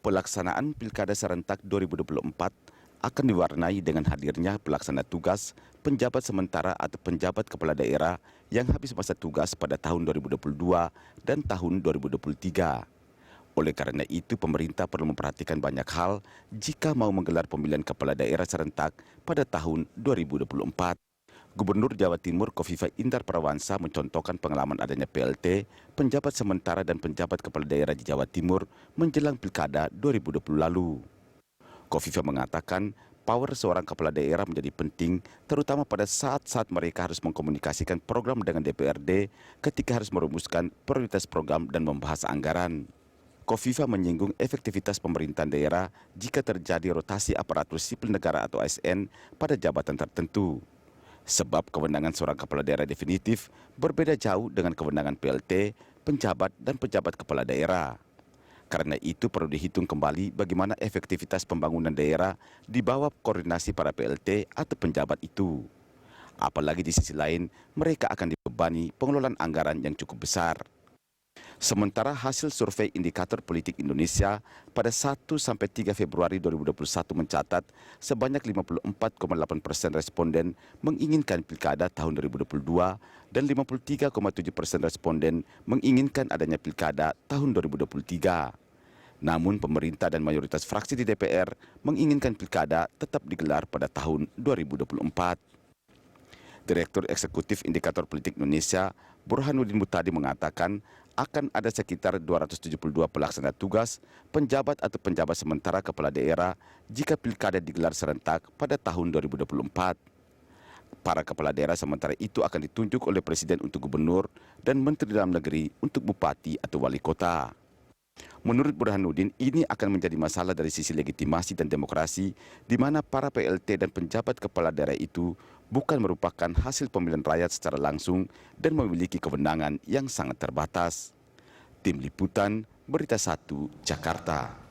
Pelaksanaan Pilkada Serentak 2024 akan diwarnai dengan hadirnya pelaksana tugas, penjabat sementara atau penjabat kepala daerah yang habis masa tugas pada tahun 2022 dan tahun 2023. Oleh karena itu, pemerintah perlu memperhatikan banyak hal jika mau menggelar pemilihan kepala daerah serentak pada tahun 2024. Gubernur Jawa Timur Kofifa Indar Parawansa mencontohkan pengalaman adanya PLT, penjabat sementara dan penjabat kepala daerah di Jawa Timur menjelang Pilkada 2020 lalu. Kofifa mengatakan power seorang kepala daerah menjadi penting, terutama pada saat-saat mereka harus mengkomunikasikan program dengan DPRD ketika harus merumuskan prioritas program dan membahas anggaran. Kofifa menyinggung efektivitas pemerintahan daerah jika terjadi rotasi aparatur sipil negara atau ASN pada jabatan tertentu. Sebab kewenangan seorang kepala daerah definitif berbeda jauh dengan kewenangan PLT, penjabat dan pejabat kepala daerah. Karena itu perlu dihitung kembali bagaimana efektivitas pembangunan daerah di bawah koordinasi para PLT atau penjabat itu. Apalagi di sisi lain, mereka akan dibebani pengelolaan anggaran yang cukup besar. Sementara hasil survei Indikator Politik Indonesia pada 1-3 Februari 2021 mencatat sebanyak 54,8% responden menginginkan pilkada tahun 2022 dan 53,7% responden menginginkan adanya pilkada tahun 2023. Namun pemerintah dan mayoritas fraksi di DPR menginginkan pilkada tetap digelar pada tahun 2024. Direktur Eksekutif Indikator Politik Indonesia, Burhanuddin Muhtadi mengatakan akan ada sekitar 272 pelaksana tugas, penjabat atau penjabat sementara kepala daerah jika pilkada digelar serentak pada tahun 2024. Para kepala daerah sementara itu akan ditunjuk oleh Presiden untuk gubernur dan Menteri Dalam Negeri untuk bupati atau wali kota. Menurut Burhanuddin, ini akan menjadi masalah dari sisi legitimasi dan demokrasi, di mana para PLT dan penjabat kepala daerah itu bukan merupakan hasil pemilihan rakyat secara langsung dan memiliki kewenangan yang sangat terbatas. Tim Liputan, Berita 1, Jakarta.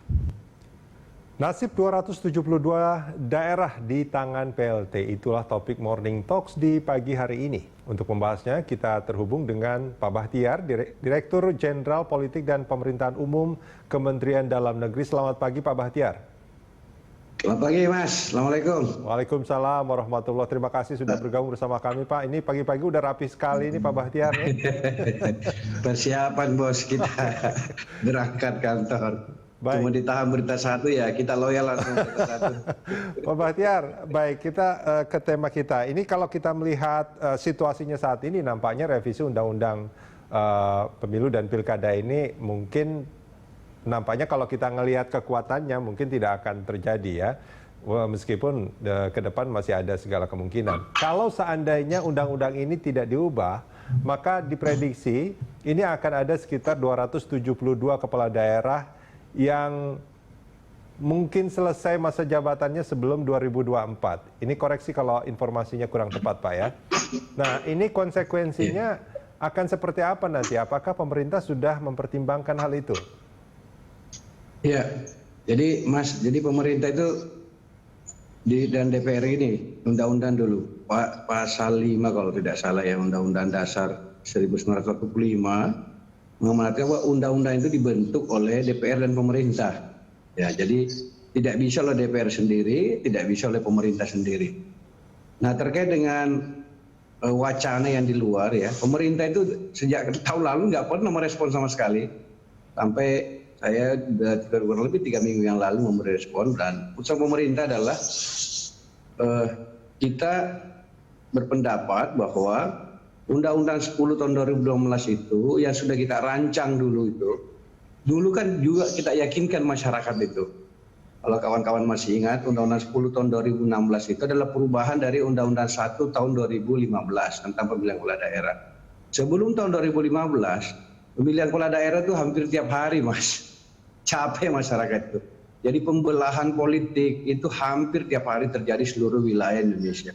Nasib 272 daerah di tangan PLT, itulah topik Morning Talks di pagi hari ini. Untuk membahasnya, kita terhubung dengan Pak Bahtiar, Direktur Jenderal Politik dan Pemerintahan Umum Kementerian Dalam Negeri. Selamat pagi Pak Bahtiar. Selamat pagi Mas, Assalamualaikum. Waalaikumsalam warahmatullahi. Terima kasih sudah bergabung bersama kami Pak. Ini pagi-pagi udah rapi sekali ini Pak Bahtiar. Persiapan bos kita berangkat kantor. Baik. Cuma ditahan Berita 1 ya, kita loyal langsung Berita 1. Pak Bahtiar, baik kita ke tema kita. Ini kalau kita melihat situasinya saat ini nampaknya revisi Undang-Undang Pemilu dan Pilkada ini mungkin nampaknya kalau kita ngelihat kekuatannya mungkin tidak akan terjadi ya. Meskipun ke depan masih ada segala kemungkinan. Kalau seandainya undang-undang ini tidak diubah, maka diprediksi ini akan ada sekitar 272 kepala daerah yang mungkin selesai masa jabatannya sebelum 2024. Ini koreksi kalau informasinya kurang tepat Pak ya. Nah ini konsekuensinya akan seperti apa nanti? Apakah pemerintah sudah mempertimbangkan hal itu? Ya, jadi Mas, jadi pemerintah itu dan DPR ini, undang-undang dulu, pasal 5 kalau tidak salah ya, Undang-Undang Dasar 1945, mengamanatkan bahwa undang-undang itu dibentuk oleh DPR dan pemerintah. Ya, jadi tidak bisa oleh DPR sendiri, tidak bisa oleh pemerintah sendiri. Nah, terkait dengan wacana yang di luar ya, pemerintah itu sejak tahun lalu nggak pernah merespon sama sekali. Sampai saya kurang lebih 3 minggu yang lalu memberi respon, dan putusan pemerintah adalah kita berpendapat bahwa Undang-Undang 10 tahun 2012 itu yang sudah kita rancang dulu kan juga kita yakinkan masyarakat itu. Kalau kawan-kawan masih ingat, Undang-Undang 10 tahun 2016 itu adalah perubahan dari Undang-Undang 1 tahun 2015 tentang pemilihan kepala daerah. Sebelum tahun 2015, pemilihan kepala daerah itu hampir tiap hari Mas. Capek masyarakat itu. Jadi pembelahan politik itu hampir tiap hari terjadi seluruh wilayah Indonesia.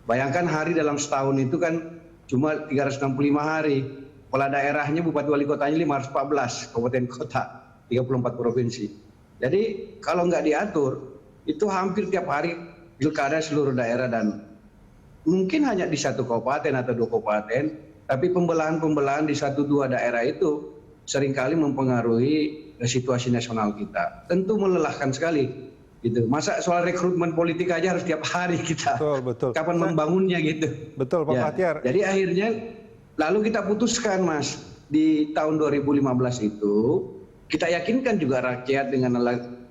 Bayangkan hari dalam setahun itu kan cuma 365 hari. Kepala daerahnya, bupati wali kotanya 514 kabupaten kota, 34 provinsi. Jadi kalau nggak diatur, itu hampir tiap hari pilkada seluruh daerah, dan mungkin hanya di satu kabupaten atau 2 kabupaten, tapi pembelahan-pembelahan di 1-2 daerah itu seringkali mempengaruhi situasi nasional kita. Tentu melelahkan sekali. Gitu. Masa soal rekrutmen politik aja harus tiap hari kita. Betul. Kapan membangunnya gitu. Betul, Pak Bahtiar. Jadi akhirnya lalu kita putuskan, Mas, di tahun 2015 itu kita yakinkan juga rakyat dengan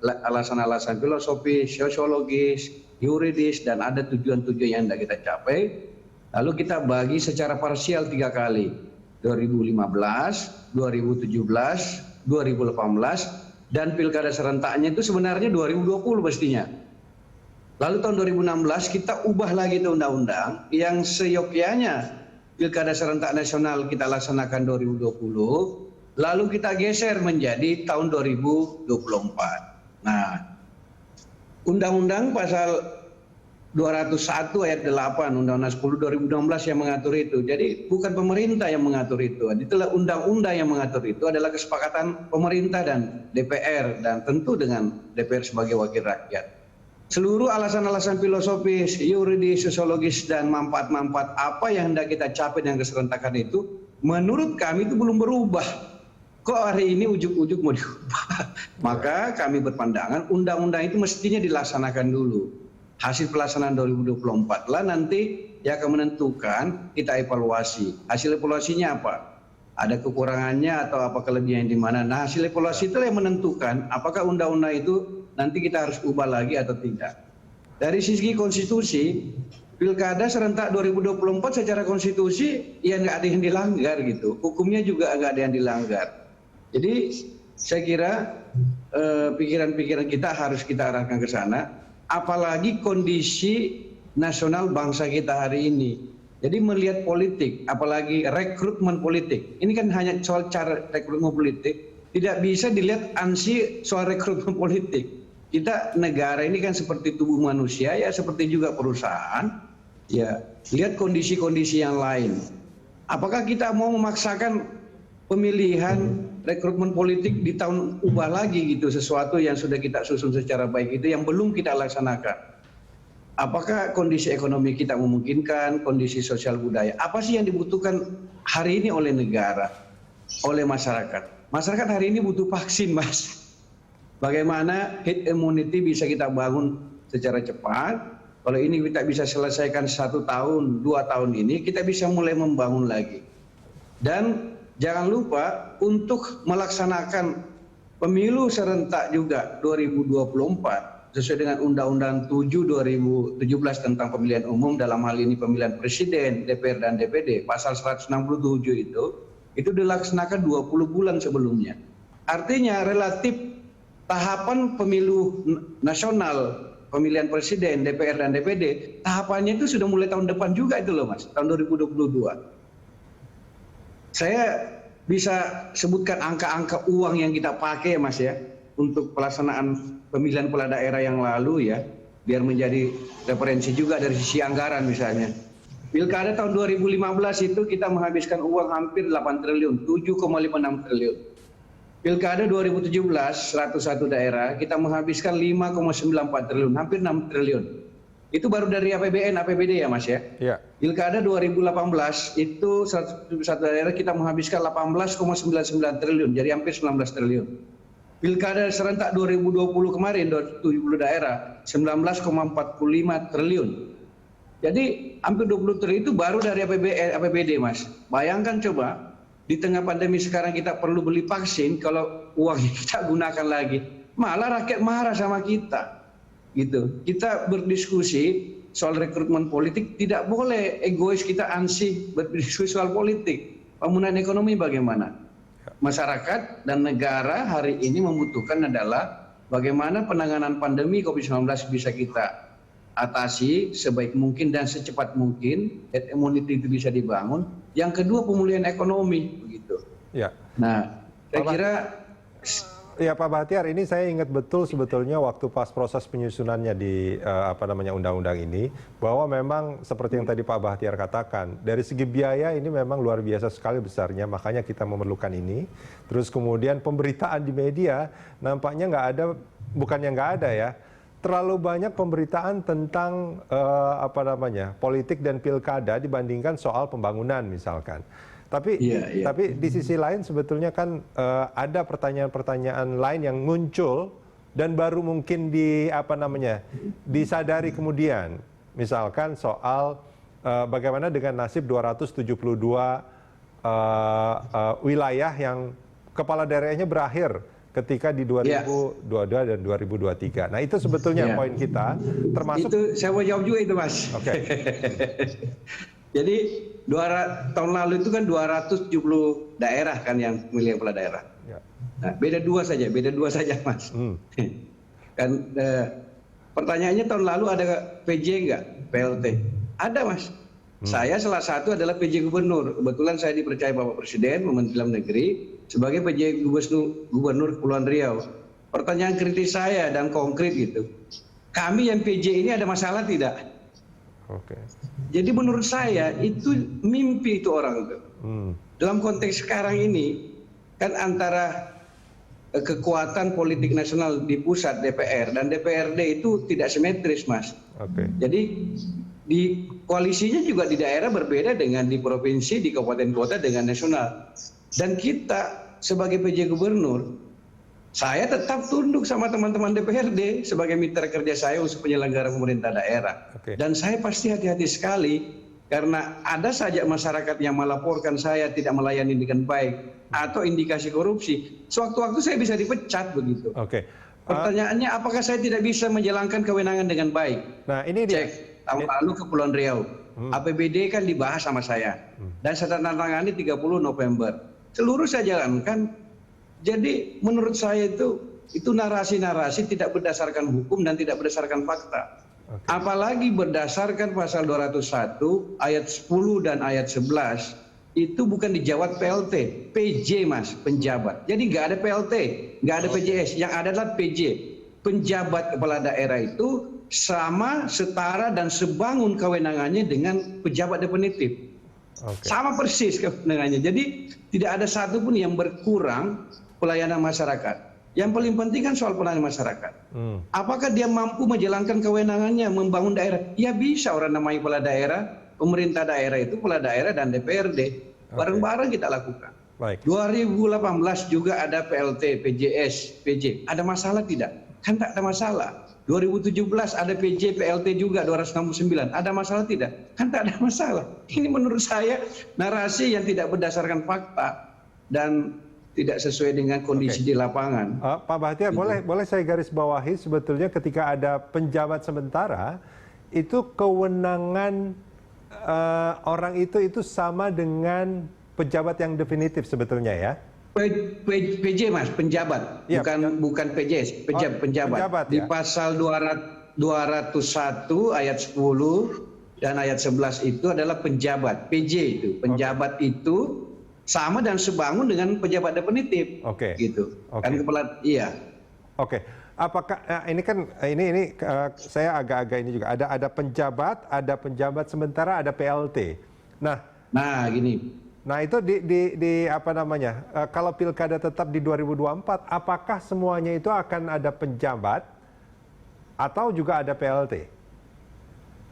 alasan-alasan filosofis, sosiologis, yuridis, dan ada tujuan-tujuan yang tidak kita capai. Lalu kita bagi secara parsial 3 kali. 2015, 2017, 2018, dan pilkada serentaknya itu sebenarnya 2020 pastinya. Lalu tahun 2016 kita ubah lagi itu undang-undang yang seyogyanya pilkada serentak nasional kita laksanakan 2020, lalu kita geser menjadi tahun 2024. Nah, undang-undang pasal 201 ayat 8 Undang-Undang 10 2016 yang mengatur itu. Jadi bukan pemerintah yang mengatur itu. Itulah undang-undang yang mengatur itu adalah kesepakatan pemerintah dan DPR dan tentu dengan DPR sebagai wakil rakyat. Seluruh alasan-alasan filosofis, yuridis, sosiologis dan manfaat-manfaat apa yang hendak kita capai dengan keserentakan itu menurut kami itu belum berubah. Kok hari ini ujuk-ujuk mau diubah? Maka kami berpandangan undang-undang itu mestinya dilaksanakan dulu. Hasil pelaksanaan 2024 lah nanti yang akan menentukan, kita evaluasi. Hasil evaluasinya apa? Ada kekurangannya atau apa kelebihan di mana? Nah, hasil evaluasi itu yang menentukan apakah undang-undang itu nanti kita harus ubah lagi atau tidak. Dari sisi konstitusi, pilkada serentak 2024 secara konstitusi ya nggak ada yang dilanggar gitu. Hukumnya juga nggak ada yang dilanggar. Jadi saya kira pikiran-pikiran kita harus kita arahkan ke sana. Apalagi kondisi nasional bangsa kita hari ini. Jadi melihat politik, apalagi rekrutmen politik. Ini kan hanya soal cara rekrutmen politik. Tidak bisa dilihat ansi soal rekrutmen politik. Kita negara ini kan seperti tubuh manusia, ya seperti juga perusahaan. Ya, lihat kondisi-kondisi yang lain. Apakah kita mau memaksakan pemilihan rekrutmen politik di tahun ubah lagi gitu, sesuatu yang sudah kita susun secara baik itu yang belum kita laksanakan. Apakah kondisi ekonomi kita memungkinkan, kondisi sosial budaya, apa sih yang dibutuhkan hari ini oleh negara, oleh masyarakat? Masyarakat hari ini butuh vaksin, Mas. Bagaimana herd immunity bisa kita bangun secara cepat? Kalau ini kita bisa selesaikan 1 tahun, 2 tahun ini, kita bisa mulai membangun lagi. Dan jangan lupa untuk melaksanakan pemilu serentak juga 2024 sesuai dengan Undang-Undang 7 2017 tentang pemilihan umum, dalam hal ini pemilihan presiden, DPR dan DPD, pasal 167 itu dilaksanakan 20 bulan sebelumnya. Artinya relatif tahapan pemilu nasional, pemilihan presiden, DPR dan DPD, tahapannya itu sudah mulai tahun depan juga itu loh, Mas, tahun 2022. Saya bisa sebutkan angka-angka uang yang kita pakai, Mas, ya, untuk pelaksanaan pemilihan kepala daerah yang lalu, ya, biar menjadi referensi juga dari sisi anggaran misalnya. Pilkada tahun 2015 itu kita menghabiskan uang hampir 8 triliun, 7,56 triliun. Pilkada 2017, 101 daerah, kita menghabiskan 5,94 triliun, hampir 6 triliun. Itu baru dari APBN, APBD ya, Mas, ya? Ya. Pilkada 2018 itu satu daerah kita menghabiskan 18,99 triliun, jadi hampir 19 triliun. Pilkada serentak 2020 kemarin, 70 daerah, 19,45 triliun. Jadi hampir 20 triliun itu baru dari APBD, Mas. Bayangkan coba, di tengah pandemi sekarang kita perlu beli vaksin, kalau uangnya kita gunakan lagi, malah rakyat marah sama kita. Gitu. Kita berdiskusi soal rekrutmen politik, tidak boleh egois kita ansih berdiskusi soal politik. Pembangunan ekonomi bagaimana? Masyarakat dan negara hari ini membutuhkan adalah bagaimana penanganan pandemi COVID-19 bisa kita atasi sebaik mungkin dan secepat mungkin, herd immunity itu bisa dibangun. Yang kedua, pemulihan ekonomi, begitu. Ya. Nah, saya kira ya Pak Bahtiar, ini saya ingat betul sebetulnya waktu pas proses penyusunannya di undang-undang ini, bahwa memang seperti yang tadi Pak Bahtiar katakan, dari segi biaya ini memang luar biasa sekali besarnya, makanya kita memerlukan ini. Terus kemudian pemberitaan di media nampaknya nggak ada, bukannya nggak ada ya, terlalu banyak pemberitaan tentang politik dan pilkada dibandingkan soal pembangunan misalkan. Tapi di sisi lain sebetulnya kan ada pertanyaan-pertanyaan lain yang muncul dan baru mungkin disadari kemudian. Misalkan soal bagaimana dengan nasib 272 wilayah yang kepala daerahnya berakhir ketika di 2022 dan 2023. Nah itu sebetulnya poin kita, termasuk itu saya mau jawab juga itu, Mas. Oke. Jadi tahun lalu itu kan 270 daerah kan yang memilih kepala daerah. Ya. Nah, beda dua saja, Mas. Kan pertanyaannya tahun lalu ada PJ enggak? PLT? Ada, Mas. Saya salah satu adalah PJ Gubernur. Kebetulan saya dipercaya Bapak Presiden, Menteri Dalam Negeri, sebagai PJ Gubernur Kepulauan Riau. Pertanyaan kritis saya dan konkret gitu. Kami yang PJ ini ada masalah tidak? Oke. Jadi menurut saya itu mimpi itu orang itu. Dalam konteks sekarang ini kan antara kekuatan politik nasional di pusat DPR dan DPRD itu tidak simetris, Mas. Oke. Jadi di koalisinya juga di daerah berbeda dengan di provinsi, di kabupaten kota dengan nasional. Dan kita sebagai PJ Gubernur, saya tetap tunduk sama teman-teman DPRD sebagai mitra kerja saya untuk penyelenggara pemerintah daerah. Oke. Dan saya pasti hati-hati sekali karena ada saja masyarakat yang melaporkan saya tidak melayani dengan baik atau indikasi korupsi. Sewaktu-waktu saya bisa dipecat begitu. Oke. Pertanyaannya apakah saya tidak bisa menjalankan kewenangan dengan baik? Nah ini dia. Cek tahun lalu Kepulauan Riau. APBD kan dibahas sama saya. Dan saya tanda-tangani 30 November. Seluruh saya jalankan. Jadi menurut saya itu narasi-narasi tidak berdasarkan hukum dan tidak berdasarkan fakta. Oke. Apalagi berdasarkan pasal 201 ayat 10 dan ayat 11 itu bukan dijawab PLT, PJ, Mas, penjabat. Jadi nggak ada PLT, nggak ada PJS, yang ada adalah PJ. Penjabat kepala daerah itu sama, setara dan sebangun kewenangannya dengan pejabat definitif. Oke. Sama persis kewenangannya. Jadi tidak ada satupun yang berkurang pelayanan masyarakat. Yang paling penting kan soal pelayanan masyarakat. Apakah dia mampu menjalankan kewenangannya membangun daerah? Ya bisa, orang namanya kepala daerah, pemerintah daerah itu kepala daerah dan DPRD. Bareng-bareng kita lakukan. Baik. 2018 juga ada PLT, PJS, PJ. Ada masalah tidak? Kan tak ada masalah. 2017 ada PJ, PLT juga 269. Ada masalah tidak? Kan tak ada masalah. Ini menurut saya narasi yang tidak berdasarkan fakta dan tidak sesuai dengan kondisi di lapangan. Pak Bahtiar, boleh saya garis bawahi sebetulnya ketika ada penjabat sementara itu kewenangan orang itu sama dengan pejabat yang definitif sebetulnya ya? PJ, Mas, penjabat, ya, bukan PJS, penjabat. Di ya? pasal 201 ayat 10 dan ayat 11 itu adalah penjabat. PJ itu, penjabat itu sama dan sebangun dengan pejabat definitif. Oke. Gitu. Oke. Kan kepala, iya. Oke. Apakah ini kan ini saya agak-agak ini juga ada penjabat sementara, ada PLT. Nah Gini. Nah itu di apa namanya? Kalau pilkada tetap di 2024, apakah semuanya itu akan ada penjabat atau juga ada PLT?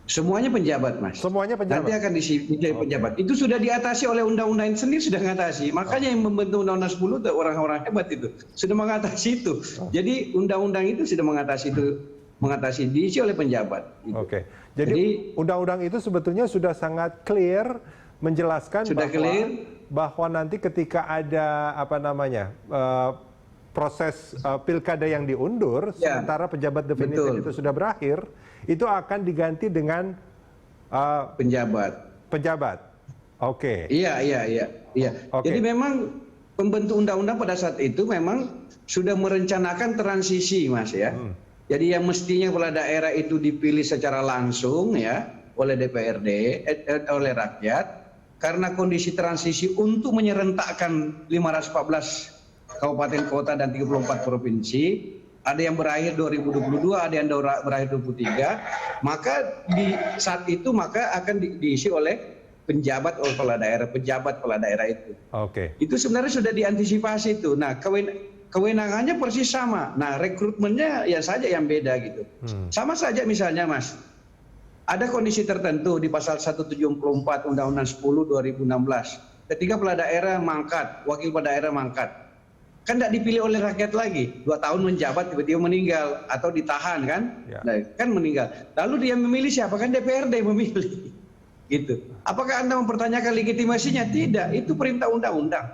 Semuanya penjabat, Mas. Semuanya penjabat. Nanti akan menjadi penjabat. Itu sudah diatasi oleh undang-undang sendiri, sudah mengatasi. Makanya yang membentuk undang-undang 10 itu orang-orang hebat itu sudah mengatasi itu. Jadi undang-undang itu sudah mengatasi diisi oleh penjabat. Gitu. Oke. Jadi undang-undang itu sebetulnya sudah sangat clear menjelaskan bahwa nanti ketika ada apa namanya proses pilkada yang diundur, sementara pejabat definitif itu sudah berakhir, itu akan diganti dengan penjabat. Oke. Iya. Okay. Jadi memang pembentuk undang-undang pada saat itu memang sudah merencanakan transisi, Mas ya. Jadi yang mestinya kepala daerah itu dipilih secara langsung ya oleh DPRD, oleh rakyat, karena kondisi transisi untuk menyerentakkan 514 kabupaten kota dan 34 provinsi, ada yang berakhir 2022, ada yang berakhir 2023, maka di saat itu akan diisi oleh pejabat kepala daerah itu. Oke. Itu sebenarnya sudah diantisipasi itu. Nah, kewenangannya persis sama. Nah, rekrutmennya ya saja yang beda gitu. Sama saja misalnya, Mas. Ada kondisi tertentu di pasal 174 Undang-Undang 10 2016. ketika kepala daerah mangkat, wakil kepala daerah mangkat, kan tidak dipilih oleh rakyat lagi. 2 tahun menjabat tiba-tiba meninggal atau ditahan kan, nah, kan meninggal. Lalu dia memilih siapa? Kan DPRD memilih. Gitu. Apakah Anda mempertanyakan legitimasinya? Tidak, itu perintah undang-undang.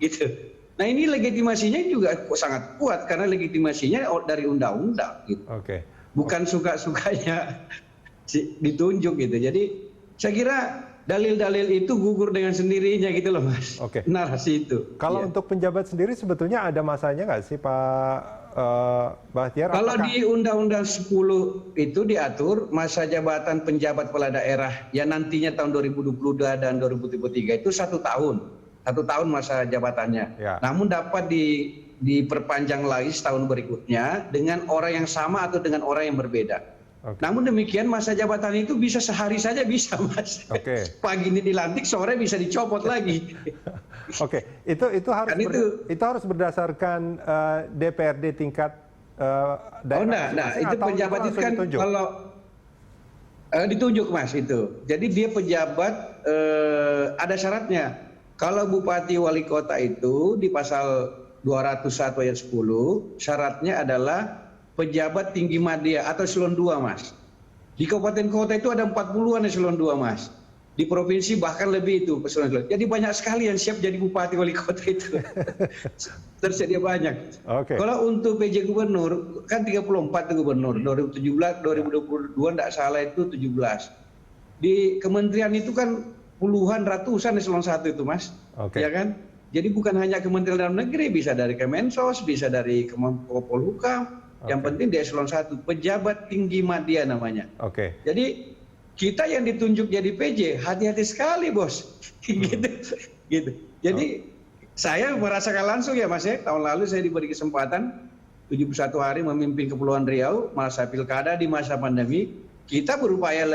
Gitu. Nah ini legitimasinya juga sangat kuat karena legitimasinya dari undang-undang. Gitu. Bukan suka-sukanya ditunjuk gitu. Jadi saya kira dalil-dalil itu gugur dengan sendirinya gitu loh Mas. Narasi itu. Kalau untuk penjabat sendiri sebetulnya ada masanya nggak sih Pak Bahtiar? Kalau di Undang-Undang 10 itu diatur masa jabatan penjabat kepala daerah yang nantinya tahun 2022 dan 2023 itu 1 tahun. 1 tahun masa jabatannya. Namun dapat diperpanjang lagi setahun berikutnya dengan orang yang sama atau dengan orang yang berbeda. Namun demikian masa jabatan itu bisa sehari saja bisa Mas. Pagi ini dilantik, sore bisa dicopot lagi. Itu harus berdasarkan DPRD tingkat daerah. Itu penjabat itu kan kalau ditunjuk Mas itu. Jadi dia pejabat ada syaratnya. Kalau bupati wali kota itu di pasal 201 ayat 10 syaratnya adalah pejabat tinggi media atau eselon 2 Mas. Di kabupaten kota itu ada 40-an eselon 2 Mas. Di provinsi bahkan lebih itu eselon 2. Jadi banyak sekali yang siap jadi bupati wali kota itu. Tersedia banyak. Kalau untuk PJ gubernur kan 34 gubernur 2017 2022 enggak salah itu 17. Di kementerian itu kan puluhan ratusan eselon 1 itu Mas. Ya kan? Jadi bukan hanya Kementerian Dalam Negeri, bisa dari Kemensos, bisa dari Kemenko Polhukam. Yang penting di eselon 1, pejabat tinggi media namanya. Jadi kita yang ditunjuk jadi PJ, hati-hati sekali bos. Gitu. Jadi saya merasakan langsung ya Mas ya, tahun lalu saya diberi kesempatan 71 hari memimpin Kepulauan Riau, masa pilkada di masa pandemi. Kita berupaya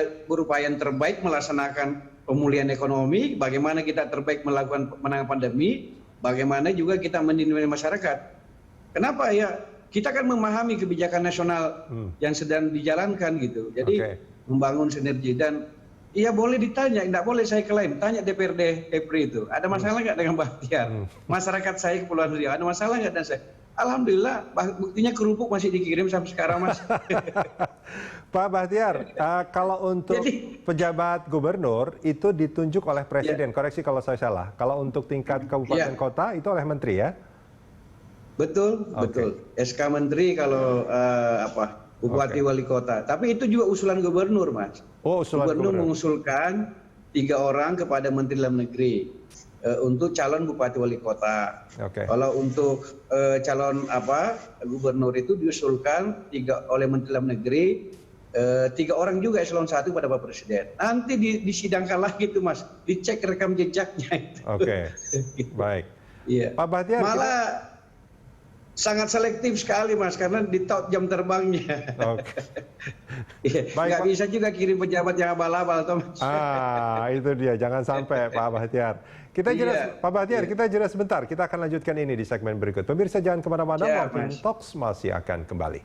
yang terbaik melaksanakan pemulihan ekonomi, bagaimana kita terbaik melakukan penanganan pandemi, bagaimana juga kita melindungi masyarakat. Kenapa ya? Kita kan memahami kebijakan nasional yang sedang dijalankan gitu. Jadi membangun sinergi dan iya boleh ditanya, tidak boleh saya klaim. Tanya DPRD EPRI itu, ada masalah nggak dengan Bahtiar? Masyarakat saya Kepulauan Riau, ada masalah nggak dengan saya? Alhamdulillah, buktinya kerupuk masih dikirim sampai sekarang Mas. Pak Bahtiar, kalau untuk pejabat gubernur itu ditunjuk oleh Presiden, koreksi kalau saya salah. Kalau untuk tingkat kabupaten kota itu oleh Menteri ya? Betul. SK Menteri kalau Bupati Wali Kota. Tapi itu juga usulan gubernur, Mas. Gubernur mengusulkan 3 orang kepada Menteri Dalam Negeri untuk calon Bupati Wali Kota. Kalau untuk calon gubernur itu diusulkan oleh Menteri Dalam Negeri 3 orang juga eselon 1 pada Bapak Presiden. Nanti disidangkan lagi itu Mas, dicek rekam jejaknya itu. Baik. Iya. Pak Bahtiar, malah sangat selektif sekali Mas, karena di top jam terbangnya. Nggak bisa juga kirim pejabat yang abal-abal, Mas. Itu dia, jangan sampai Pak Bahtiar. Pak Bahtiar, kita jeda sebentar. Kita akan lanjutkan ini di segmen berikut. Pemirsa jangan kemana-mana, Morning Talks masih akan kembali.